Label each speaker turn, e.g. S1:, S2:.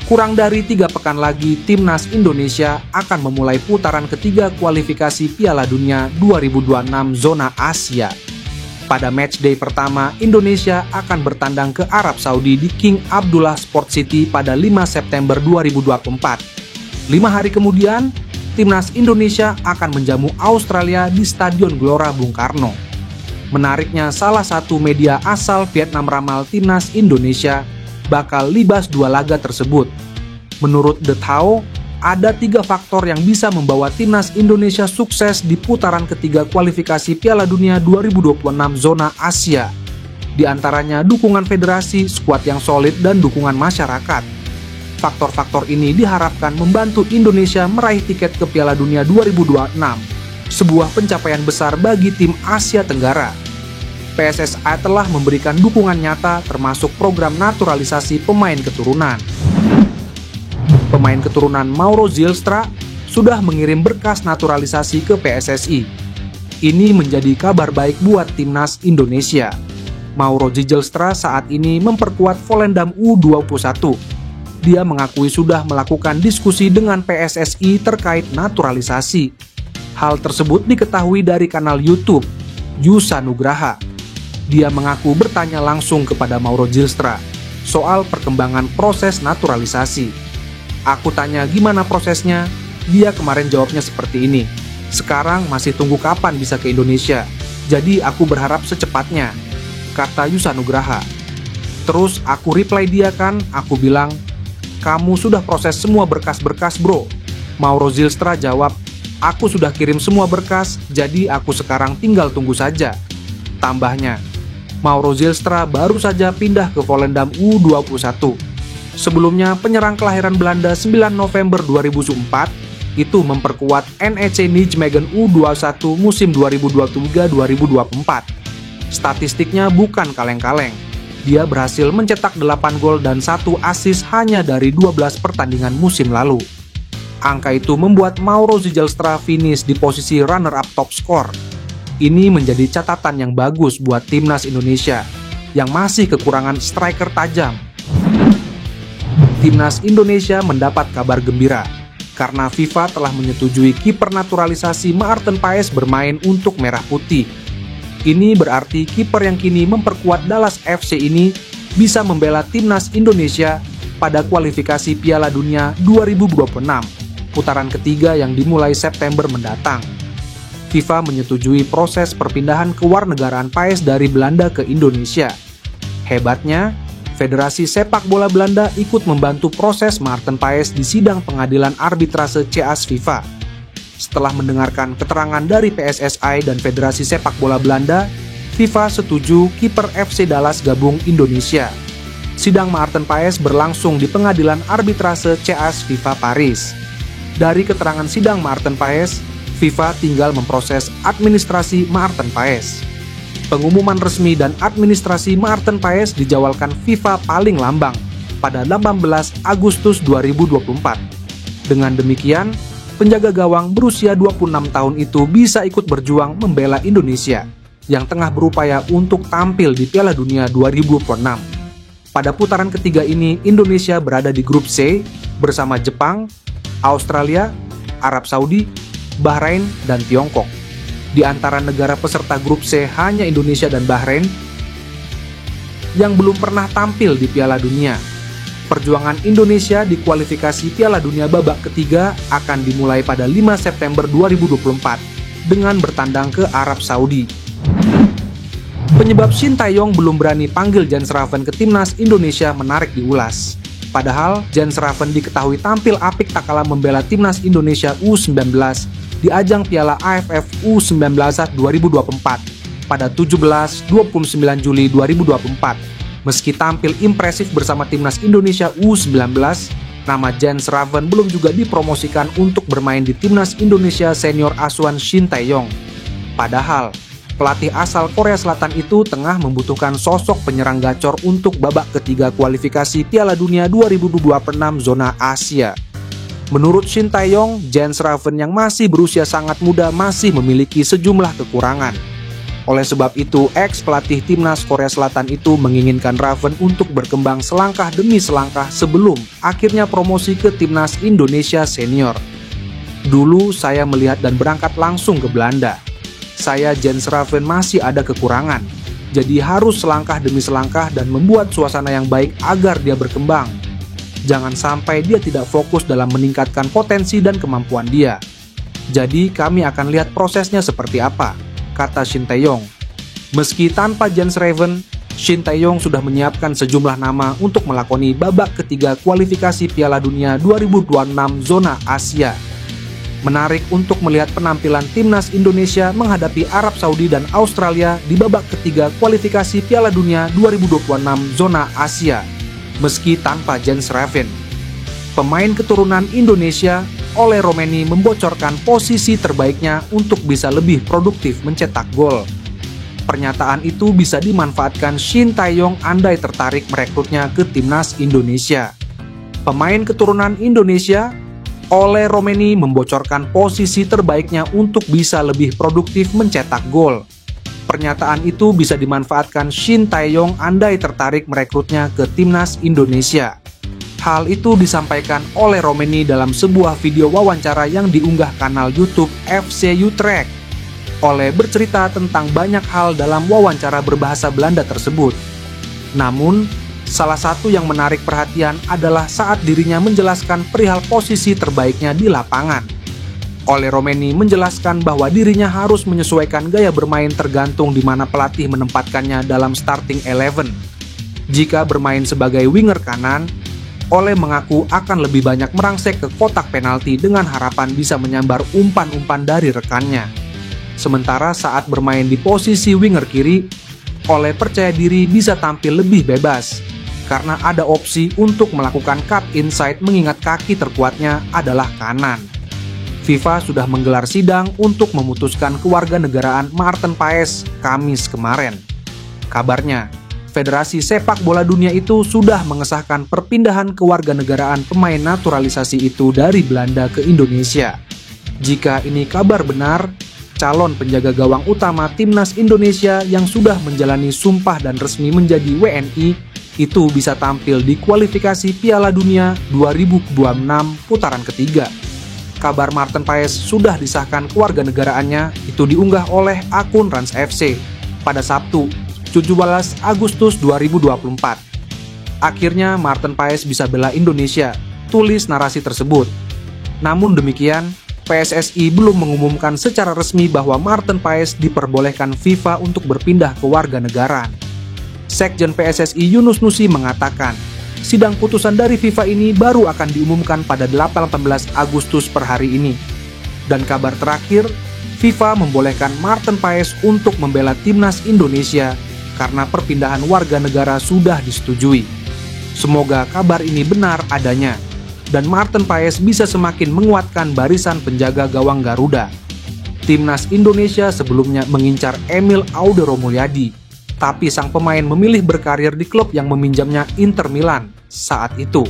S1: Kurang dari 3 pekan lagi, Timnas Indonesia akan memulai putaran ketiga kualifikasi Piala Dunia 2026 zona Asia. Pada matchday pertama, Indonesia akan bertandang ke Arab Saudi di King Abdullah Sport City pada 5 September 2024. 5 hari kemudian, Timnas Indonesia akan menjamu Australia di Stadion Gelora Bung Karno. Menariknya, salah satu media asal Vietnam ramal Timnas Indonesia bakal libas 2 laga tersebut. Menurut The Tao, ada 3 faktor yang bisa membawa Timnas Indonesia sukses di putaran ketiga kualifikasi Piala Dunia 2026 zona Asia. Di antaranya dukungan federasi, skuad yang solid, dan dukungan masyarakat. Faktor-faktor ini diharapkan membantu Indonesia meraih tiket ke Piala Dunia 2026, sebuah pencapaian besar bagi tim Asia Tenggara. PSSI telah memberikan dukungan nyata termasuk program naturalisasi pemain keturunan. Pemain keturunan Mauro Zylstra sudah mengirim berkas naturalisasi ke PSSI. Ini menjadi kabar baik buat Timnas Indonesia. Mauro Zylstra saat ini memperkuat Volendam U21. Dia mengakui sudah melakukan diskusi dengan PSSI terkait naturalisasi. Hal tersebut diketahui dari kanal YouTube Yusa Nugraha. Dia mengaku bertanya langsung kepada Mauro Zylstra soal perkembangan proses naturalisasi. Aku tanya gimana prosesnya, dia kemarin jawabnya seperti ini. Sekarang masih tunggu kapan bisa ke Indonesia, jadi aku berharap secepatnya, kata Yusa Nugraha. Terus aku reply dia kan, aku bilang, kamu sudah proses semua berkas-berkas bro. Mauro Zylstra jawab, aku sudah kirim semua berkas, jadi aku sekarang tinggal tunggu saja. Tambahnya, Mauro Zylstra baru saja pindah ke Volendam U21. Sebelumnya, penyerang kelahiran Belanda 9 November 2004 itu memperkuat NEC Nijmegen U21 musim 2023-2024. Statistiknya bukan kaleng-kaleng. Dia berhasil mencetak 8 gol dan 1 assist hanya dari 12 pertandingan musim lalu. Angka itu membuat Mauro Zylstra finish di posisi runner-up top skor. Ini menjadi catatan yang bagus buat Timnas Indonesia yang masih kekurangan striker tajam. Timnas Indonesia mendapat kabar gembira karena FIFA telah menyetujui kiper naturalisasi Maarten Paes bermain untuk Merah Putih. Ini berarti kiper yang kini memperkuat Dallas FC ini bisa membela Timnas Indonesia pada kualifikasi Piala Dunia 2026, putaran ketiga yang dimulai September mendatang. FIFA menyetujui proses perpindahan kewarganegaraan Paes dari Belanda ke Indonesia. Hebatnya, Federasi Sepak Bola Belanda ikut membantu proses Maarten Paes di sidang pengadilan arbitrase CAS FIFA. Setelah mendengarkan keterangan dari PSSI dan Federasi Sepak Bola Belanda, FIFA setuju kiper FC Dallas gabung Indonesia. Sidang Maarten Paes berlangsung di pengadilan arbitrase CAS FIFA Paris. Dari keterangan sidang Maarten Paes, FIFA tinggal memproses administrasi Maarten Paes. Pengumuman resmi dan administrasi Maarten Paes dijadwalkan FIFA paling lamban pada 18 Agustus 2024. Dengan demikian, penjaga gawang berusia 26 tahun itu bisa ikut berjuang membela Indonesia yang tengah berupaya untuk tampil di Piala Dunia 2026. Pada putaran ketiga ini, Indonesia berada di grup C bersama Jepang, Australia, Arab Saudi, Bahrain, dan Tiongkok. Di antara negara peserta grup C, hanya Indonesia dan Bahrain yang belum pernah tampil di Piala Dunia. Perjuangan Indonesia di kualifikasi Piala Dunia babak ketiga akan dimulai pada 5 September 2024 dengan bertandang ke Arab Saudi. Penyebab Shin Tae-yong belum berani panggil Jens Raven ke Timnas Indonesia menarik diulas. Padahal Jens Raven diketahui tampil apik tak kalah membela Timnas Indonesia U19 di ajang Piala AFF U19 2024 pada 17-29 Juli 2024. Meski tampil impresif bersama Timnas Indonesia U19, nama Jens Raven belum juga dipromosikan untuk bermain di Timnas Indonesia senior asuhan Shin Tae-yong. Padahal, pelatih asal Korea Selatan itu tengah membutuhkan sosok penyerang gacor untuk babak ketiga kualifikasi Piala Dunia 2026 zona Asia. Menurut Shin Tae-yong, Jens Raven yang masih berusia sangat muda masih memiliki sejumlah kekurangan. Oleh sebab itu, ex-pelatih timnas Korea Selatan itu menginginkan Raven untuk berkembang selangkah demi selangkah sebelum akhirnya promosi ke timnas Indonesia senior. Dulu saya melihat dan berangkat langsung ke Belanda. Saya Jens Raven masih ada kekurangan, jadi harus selangkah demi selangkah dan membuat suasana yang baik agar dia berkembang. Jangan sampai dia tidak fokus dalam meningkatkan potensi dan kemampuan dia. Jadi kami akan lihat prosesnya seperti apa, kata Shin Tae-yong. Meski tanpa Jens Raven, Shin Tae-yong sudah menyiapkan sejumlah nama untuk melakoni babak ketiga kualifikasi Piala Dunia 2026 zona Asia. Menarik untuk melihat penampilan timnas Indonesia menghadapi Arab Saudi dan Australia di babak ketiga kualifikasi Piala Dunia 2026 zona Asia, meski tanpa Jens Raven. Pemain keturunan Indonesia, Ole Romeni, membocorkan posisi terbaiknya untuk bisa lebih produktif mencetak gol. Pernyataan itu bisa dimanfaatkan Shin Tae-yong andai tertarik merekrutnya ke timnas Indonesia. Pemain keturunan Indonesia, Ole Romeni, membocorkan posisi terbaiknya untuk bisa lebih produktif mencetak gol. Pernyataan itu bisa dimanfaatkan Shin Tae-yong andai tertarik merekrutnya ke timnas Indonesia. Hal itu disampaikan oleh Romeni dalam sebuah video wawancara yang diunggah kanal YouTube FC Utrecht. Ole bercerita tentang banyak hal dalam wawancara berbahasa Belanda tersebut. Namun, salah satu yang menarik perhatian adalah saat dirinya menjelaskan perihal posisi terbaiknya di lapangan. Ole Romeni menjelaskan bahwa dirinya harus menyesuaikan gaya bermain tergantung di mana pelatih menempatkannya dalam starting 11. Jika bermain sebagai winger kanan, Ole mengaku akan lebih banyak merangsek ke kotak penalti dengan harapan bisa menyambar umpan-umpan dari rekannya. Sementara saat bermain di posisi winger kiri, Ole percaya diri bisa tampil lebih bebas karena ada opsi untuk melakukan cut inside mengingat kaki terkuatnya adalah kanan. FIFA sudah menggelar sidang untuk memutuskan kewarganegaraan Maarten Paes Kamis kemarin. Kabarnya, Federasi Sepak Bola Dunia itu sudah mengesahkan perpindahan kewarganegaraan pemain naturalisasi itu dari Belanda ke Indonesia. Jika ini kabar benar, calon penjaga gawang utama timnas Indonesia yang sudah menjalani sumpah dan resmi menjadi WNI itu bisa tampil di kualifikasi Piala Dunia 2026 putaran ketiga. Kabar Maarten Paes sudah disahkan kewarganegaraannya itu diunggah oleh akun Rans FC pada Sabtu, 17 Agustus 2024. Akhirnya Maarten Paes bisa bela Indonesia, tulis narasi tersebut. Namun demikian, PSSI belum mengumumkan secara resmi bahwa Maarten Paes diperbolehkan FIFA untuk berpindah ke warganegaraan. Sekjen PSSI Yunus Nusi mengatakan, sidang putusan dari FIFA ini baru akan diumumkan pada 18 Agustus per hari ini. Dan kabar terakhir, FIFA membolehkan Maarten Paes untuk membela timnas Indonesia karena perpindahan warga negara sudah disetujui. Semoga kabar ini benar adanya, dan Maarten Paes bisa semakin menguatkan barisan penjaga gawang Garuda. Timnas Indonesia sebelumnya mengincar Emil Audero Mulyadi, tapi sang pemain memilih berkarir di klub yang meminjamnya Inter Milan saat itu.